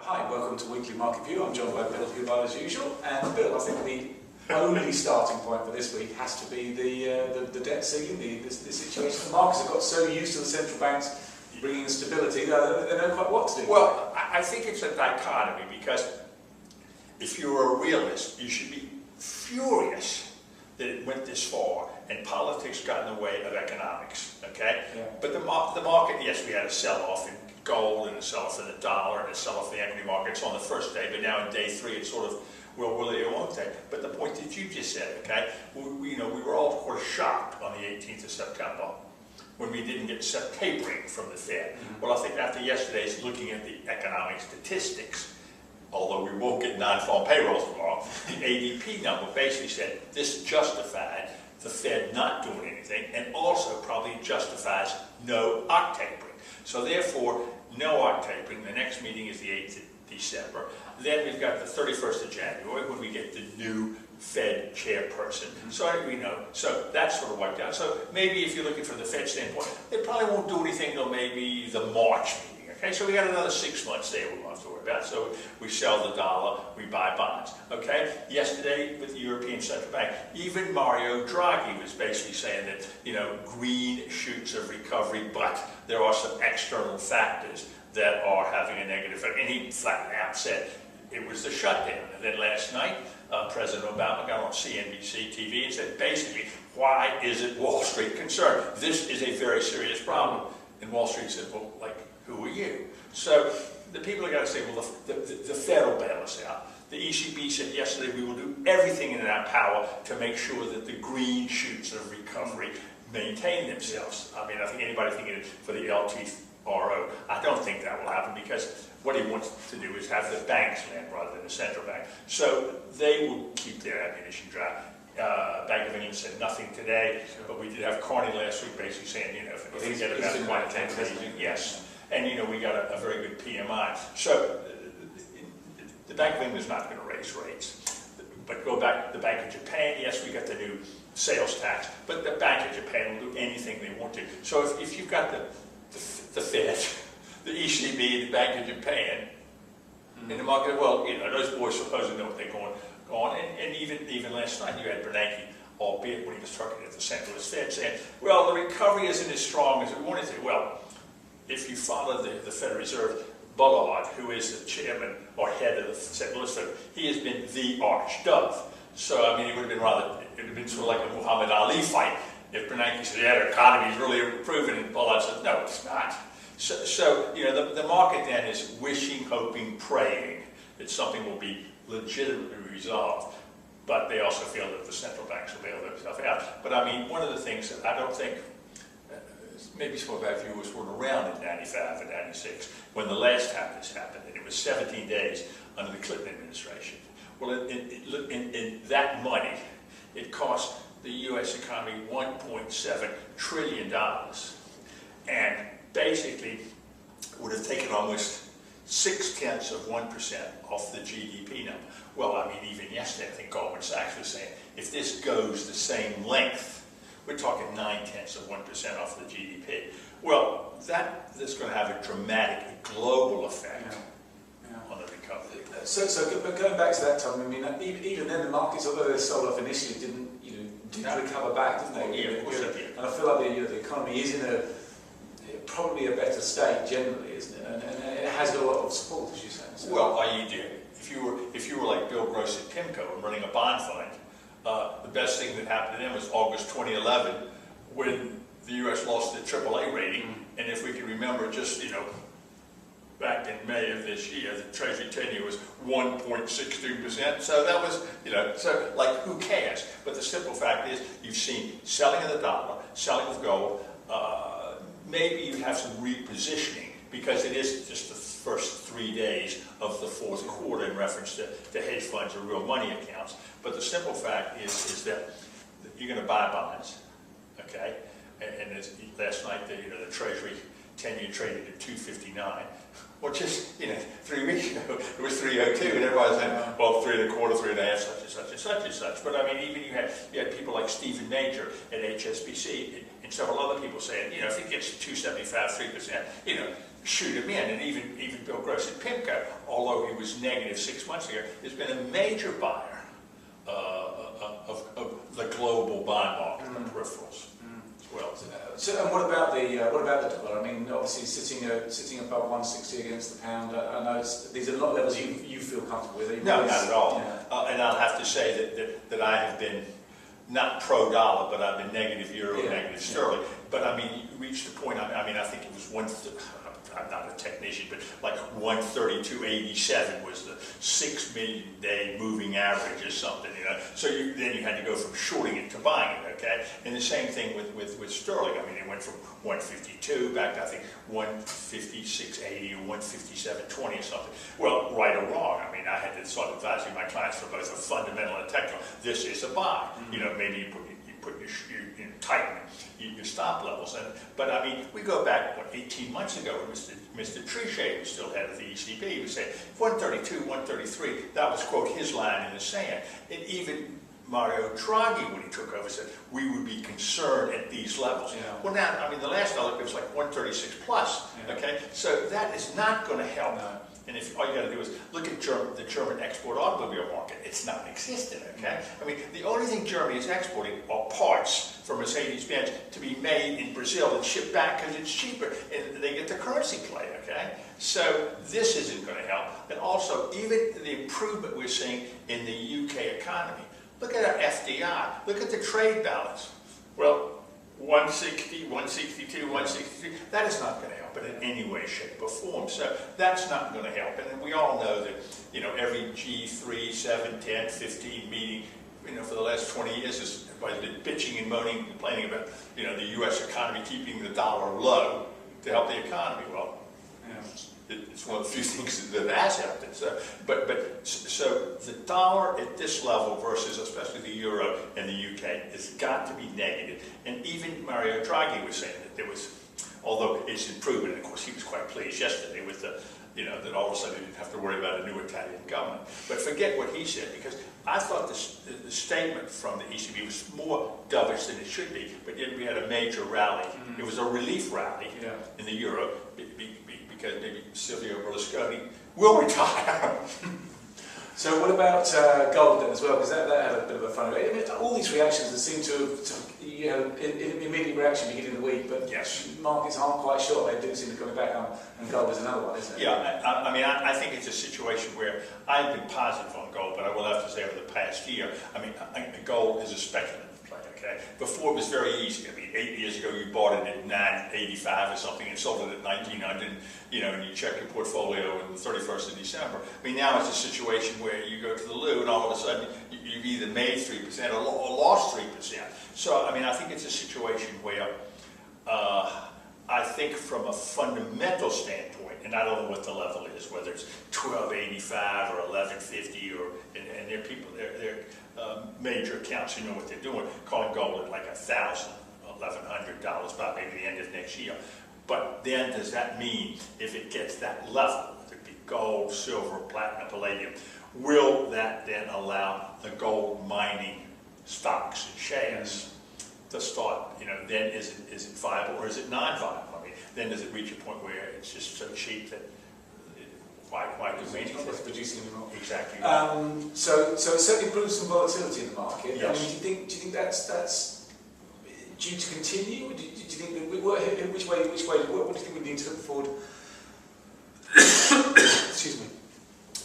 Hi, welcome to Weekly Market View. I'm joined by Bill Hubbard as usual. And Bill, I think the only starting point for this week has to be the debt ceiling, the situation. The markets have got so used to the central banks bringing stability that they know quite what to do. Well, I think it's a dichotomy, because if you're a realist, you should be furious that it went this far and politics got in the way of economics, okay? Yeah. But the market, yes, we had a sell-off in gold and a sell-off in the dollar and a sell-off in the equity markets on the first day, but now in day three it's sort of, well, will it or won't they? But the point that you just said, okay, we were all sort of shocked on the 18th of September when we didn't get tapering from the Fed. Mm-hmm. Well, I think after yesterday's looking at the economic statistics, although we won't get non-farm payrolls tomorrow, the ADP number basically said this justified the Fed not doing anything, and also probably justifies no arc tapering. So therefore, no arc tapering. The next meeting is the 8th of December. Then we've got the 31st of January when we get the new Fed chairperson. So that's sort of wiped out. So maybe if you're looking from the Fed standpoint, they probably won't do anything until maybe the March meeting. Okay, so we got another 6 months there we won't have to worry about. So we sell the dollar, we buy bonds. Okay, yesterday with the European Central Bank, even Mario Draghi was basically saying that, green shoots of recovery, but there are some external factors that are having a negative effect. And he flat out said it was the shutdown. And then last night, President Obama got on CNBC TV and said, basically, why isn't Wall Street concerned? This is a very serious problem. And Wall Street said, well, who are you? So the people are going to say, well, the Fed will bail us out. The ECB said yesterday we will do everything in our power to make sure that the green shoots of recovery maintain themselves. I mean, I think anybody thinking for the LTRO, I don't think that will happen, because what he wants to do is have the banks land rather than the central bank. So they will keep their ammunition dry. Bank of England said nothing today, but we did have Carney last week basically saying, if we get about quantitative easing, yes. And we got a very good PMI. So the Bank of England is not going to raise rates. But go back to the Bank of Japan, yes, we got the new sales tax, but the Bank of Japan will do anything they want to. So if you've got the Fed, the ECB, the Bank of Japan, in the market, well, those boys supposedly know what they're going on. And even last night you had Bernanke, albeit when he was talking at the centralist Fed, saying, well, the recovery isn't as strong as we wanted to. Well, if you follow the Federal Reserve, Bullard, who is the chairman or head of the centralist Fed, he has been the archdove. So, I mean, it would have been sort of like a Muhammad Ali fight if Bernanke said, yeah, the economy is really improving, and Bullard said, no, it's not. So the market then is wishing, hoping, praying that something will be legitimately resolved, but they also feel that the central banks will bail themselves out. But I mean, one of the things that I don't think, maybe some of our viewers were around in 95 and 96 when the last time this happened, and it was 17 days under the Clinton administration. Well, in that money, it cost the U.S. economy $1.7 trillion, and basically would have taken almost 0.6% off the GDP number. Well, I mean, even yesterday, I think Goldman Sachs was saying, if this goes the same length, we're talking 0.9% off the GDP. Well, that's going to have a dramatic global effect on the recovery. But going back to that, Tom, I mean, even then the markets, although they sold off initially, didn't recover back, didn't they? Yeah, of course they did. And I feel like the economy is in probably a better state generally, isn't it? And it has got a lot of support, as you say. So. Well, you do. If you were like Bill Gross at PIMCO and running a bond fund, the best thing that happened to them was August 2011, when the U.S. lost the AAA rating. And if we can remember, just back in May of this year, the Treasury 10-year was 1.62%. So that was, who cares? But the simple fact is, you've seen selling of the dollar, selling of gold. Maybe you have some repositioning, because it is just the first 3 days of the fourth quarter in reference to hedge funds or real money accounts. But the simple fact is that you're going to buy bonds, okay? And last night, the Treasury 10-year traded at 259. Well, just 3 weeks ago, it was 302, and everybody's saying, well, 3.25, 3.5, such and such and such and such. But I mean, even you had people like Stephen Major at HSBC and several other people saying, if it gets 2.75, 3%, shoot him in. And even Bill Gross at PIMCO, although he was negative 6 months ago, has been a major buyer of the global bond market, the peripherals as well. So, and what about the dollar? I mean, obviously sitting above 160 against the pound. I know these are not levels you feel comfortable with. No, not at all. Yeah. And I'll have to say that I have been not pro-dollar, but I've been negative euro, negative sterling. But I mean, you reached a point. I mean, I think it was I'm not a technician, but like 132.87 was the 6 million day moving average or something, So then you had to go from shorting it to buying it, okay? And the same thing with sterling. I mean, it went from 152 back to I think 156.80 or 157.20 or something. Well, right or wrong. I mean, I had to start advising my clients for both a fundamental and technical. This is a buy. Maybe you put tighten your stop levels. But I mean, we go back 18 months ago when Mr. Trichet was still head of the ECB. He was saying 132, 133. That was quote his line in the sand. And even Mario Draghi, when he took over, said we would be concerned at these levels. Yeah. Well, now I mean the last dollar it was like 136 plus. Yeah. Okay, so that is not going to help. No. And if all you got to do is look at the German export automobile market, it's non-existent, okay? I mean, the only thing Germany is exporting are parts for Mercedes-Benz to be made in Brazil and shipped back because it's cheaper, and they get the currency play, okay? So this isn't going to help. And also, even the improvement we're seeing in the UK economy, look at our FDI, look at the trade balance. Well, 160, 162, 163, that is not going to help it in any way, shape, or form. So that's not going to help. And we all know that, every G3, 7, 10, 15 meeting, for the last 20 years has been bitching and moaning and complaining about, the U.S. economy keeping the dollar low to help the economy. Well, it's one of the few things that has helped it. So, so the dollar at this level versus especially the euro and the UK has got to be negative. And even Mario Draghi was saying that there was, although it's improvement, of course he was quite pleased yesterday with the, that all of a sudden he didn't have to worry about a new Italian government. But forget what he said, because I thought the statement from the ECB was more dovish than it should be, but yet we had a major rally. It was a relief rally in the euro, because maybe Silvio Berlusconi will retire. So what about gold then as well? Because that had a bit of a fun. I mean, all these reactions that seem to have immediate reaction beginning of the week, but markets aren't quite sure. They do seem to be coming back on, and gold is another one, isn't it? Yeah, I mean, I think it's a situation where I've been positive on gold, but I will have to say over the past year, I mean, gold is a speculative play, okay? Before it was very easy. I mean, 8 years ago you bought it at 985 or something and sold it at 1900, and you check your portfolio on the 31st of December. I mean, now it's a situation where you go to the loo and all of a sudden you've either made 3% or lost 3%. So, I mean, I think it's a situation where I think from a fundamental standpoint, and I don't know what the level is, whether it's 1285 or 1150, and there are people, they're major accounts who know what they're doing, calling gold at like $1,000, $1,100 by maybe the end of next year. But then does that mean if it gets that level, whether it be gold, silver, platinum, palladium, will that then allow the gold mining stocks and shares to start, then is it viable or is it non-viable? I mean, then does it reach a point where it's just so cheap that why do we need It's producing anymore. Exactly. So it certainly proves some volatility in the market. Yes. I mean, do you think that's due to continue? Do you think that which way? What do you think we need to look forward? Excuse me.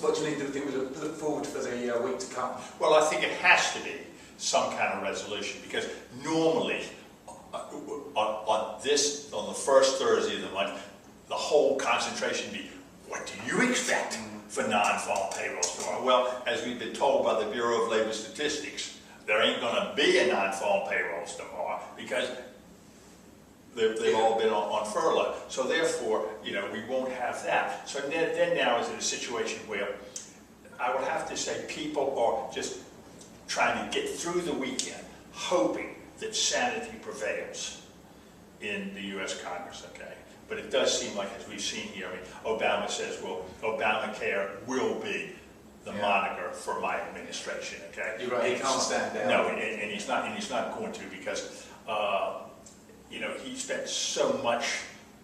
What do you need to think we look forward for the week to come? Well, I think it has to be some kind of resolution, because normally on the first Thursday of the month, the whole concentration be, what do you expect for non-farm payrolls tomorrow? Well, as we've been told by the Bureau of Labor Statistics, there ain't going to be a non-farm payrolls tomorrow because they've all been on furlough. So therefore, we won't have that. So then now is in a situation where I would have to say people are just trying to get through the weekend, hoping that sanity prevails in the U.S. Congress, okay? But it does seem like, as we've seen here, I mean, Obama says, well, Obamacare will be the moniker for my administration, okay? You're right, he can't stand down. No, and he's not going to, because you know, he spent so much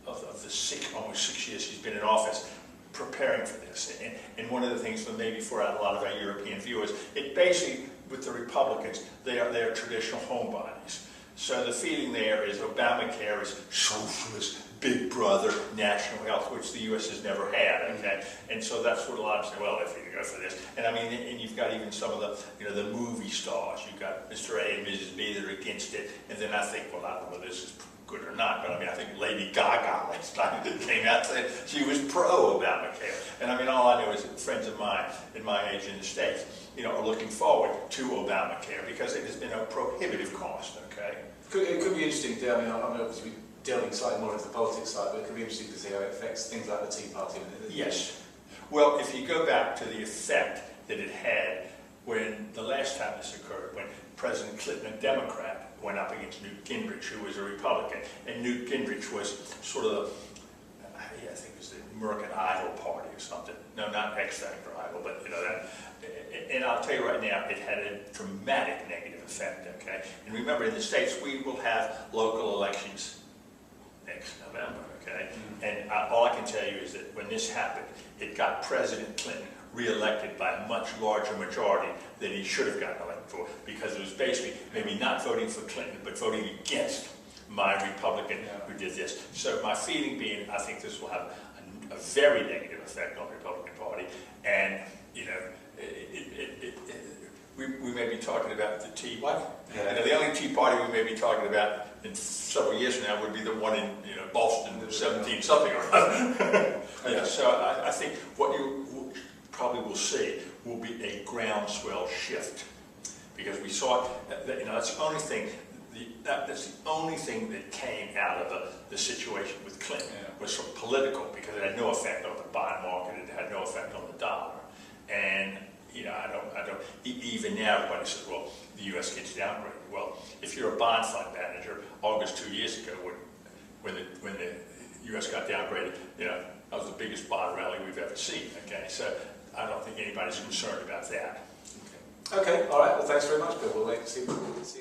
of the almost 6 years he's been in office preparing for this. And one of the things, maybe for a lot of our European viewers, it basically, with the Republicans, they are traditional homebodies. So the feeling there is Obamacare is socialist, big brother, national health, which the U.S. has never had, okay? And so that's what a lot of them say, well, if you go for this. And I mean, and you've got even some of the, you know, the movie stars. You've got Mr. A and Mrs. B that are against it. And then I think, well, I don't know whether this is good or not, but I mean, I think Lady Gaga last time that came out said she was pro-Obamacare. And I mean, all I know is that friends of mine in my age in the States, you know, are looking forward to Obamacare because it has been a prohibitive cost, okay? It could be interesting, I mean, I'm obviously delving slightly more into the politics side, but it could be interesting to see how it affects things like the Tea Party. Yes. Well, if you go back to the effect that it had when the last time this occurred, when President Clinton, a Democrat, went up against Newt Gingrich, who was a Republican, and Newt Gingrich was sort of the, I think it was the American Idol party or something. No, not X Factor Idol, but you know that. And I'll tell you right now, it had a dramatic negative effect, okay? And remember, in the States, we will have local elections next November, okay? And all I can tell you is that when this happened, it got President Clinton re-elected by a much larger majority than he should have gotten elected for, because it was basically maybe not voting for Clinton, but voting against my Republican who did this. So my feeling being, I think this will have a very negative effect on the Republican Party, and, you know, we may be talking about the Tea Party. Yeah. You know, the only Tea Party we may be talking about in several years from now would be the one in, you know, Boston, 17 something or other. Yeah, so I think what you probably will see will be a groundswell shift, because we saw that, you know, that's the only thing. That's the only thing that came out of the situation with Clinton was from political, because it had no effect on the bond market, it had no effect on the dollar, and you know, I don't. Even now, everybody says, well, the U.S. gets downgraded. Well, if you're a bond fund manager, August 2 years ago, when the U.S. got downgraded, you know, that was the biggest bond rally we've ever seen. Okay, so I don't think anybody's concerned about that. Okay, all right. Well, thanks very much, Bill. We'll wait and see how it goes.